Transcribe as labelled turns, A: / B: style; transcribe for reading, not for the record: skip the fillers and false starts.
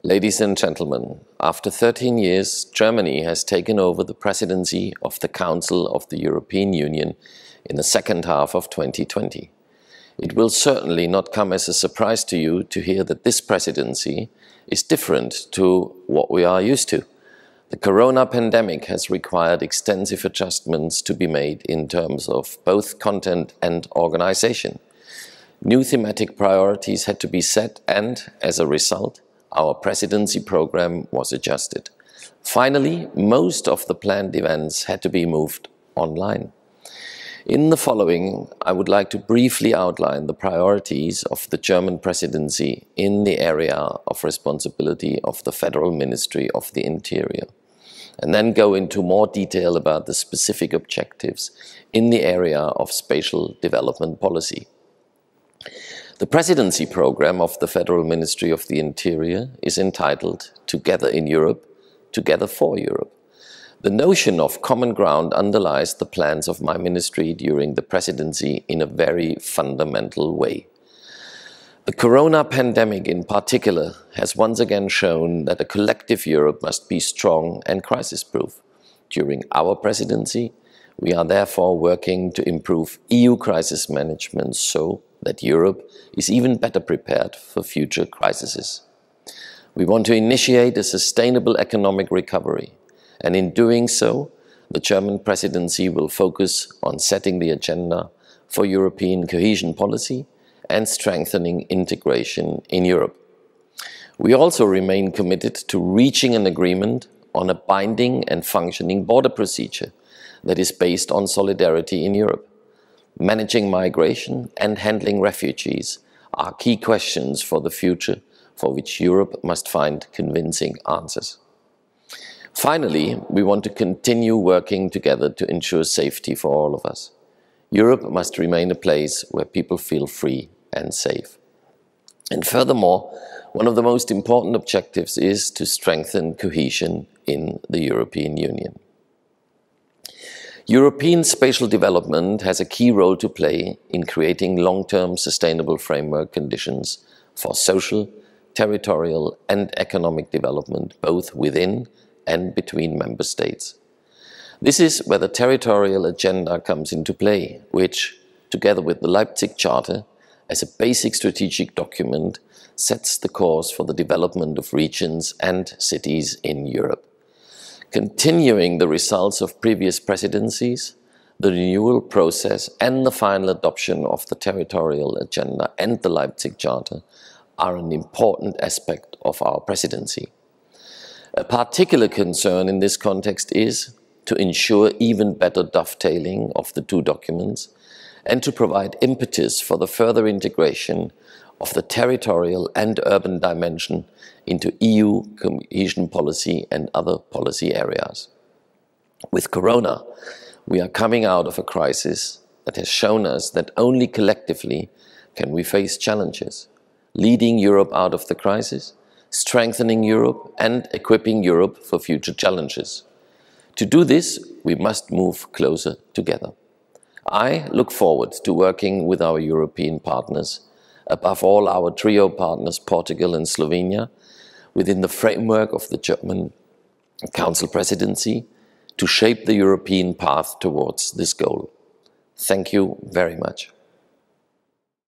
A: Ladies and gentlemen, after 13 years, Germany has taken over the presidency of the Council of the European Union in the second half of 2020. It will certainly not come as a surprise to you to hear that this presidency is different to what we are used to. The corona pandemic has required extensive adjustments to be made in terms of both content and organization. New thematic priorities had to be set and, as a result, our presidency program was adjusted. Finally, most of the planned events had to be moved online. In the following, I would like to briefly outline the priorities of the German presidency in the area of responsibility of the Federal Ministry of the Interior, and then go into more detail about the specific objectives in the area of spatial development policy. The presidency program of the Federal Ministry of the Interior is entitled Together in Europe, Together for Europe. The notion of common ground underlies the plans of my ministry during the presidency in a very fundamental way. The corona pandemic in particular has once again shown that a collective Europe must be strong and crisis-proof. During our presidency, we are therefore working to improve EU crisis management so that Europe is even better prepared for future crises. We want to initiate a sustainable economic recovery, and in doing so, the German presidency will focus on setting the agenda for European cohesion policy and strengthening integration in Europe. We also remain committed to reaching an agreement on a binding and functioning border procedure that is based on solidarity in Europe. Managing migration and handling refugees are key questions for the future for which Europe must find convincing answers. Finally, we want to continue working together to ensure safety for all of us. Europe must remain a place where people feel free and safe. And furthermore, one of the most important objectives is to strengthen cohesion in the European Union. European spatial development has a key role to play in creating long-term sustainable framework conditions for social, territorial and economic development both within and between member states. This is where the Territorial Agenda comes into play, which, together with the Leipzig Charter, as a basic strategic document, sets the course for the development of regions and cities in Europe. Continuing the results of previous presidencies, the renewal process and the final adoption of the Territorial Agenda and the Leipzig Charter are an important aspect of our presidency. A particular concern in this context is to ensure even better dovetailing of the two documents and to provide impetus for the further integration of the territorial and urban dimension into EU cohesion policy and other policy areas. With Corona, we are coming out of a crisis that has shown us that only collectively can we face challenges, leading Europe out of the crisis, strengthening Europe and equipping Europe for future challenges. To do this, we must move closer together. I look forward to working with our European partners, above all our trio partners Portugal and Slovenia, within the framework of the German Council presidency, to shape the European path towards this goal. Thank you very much.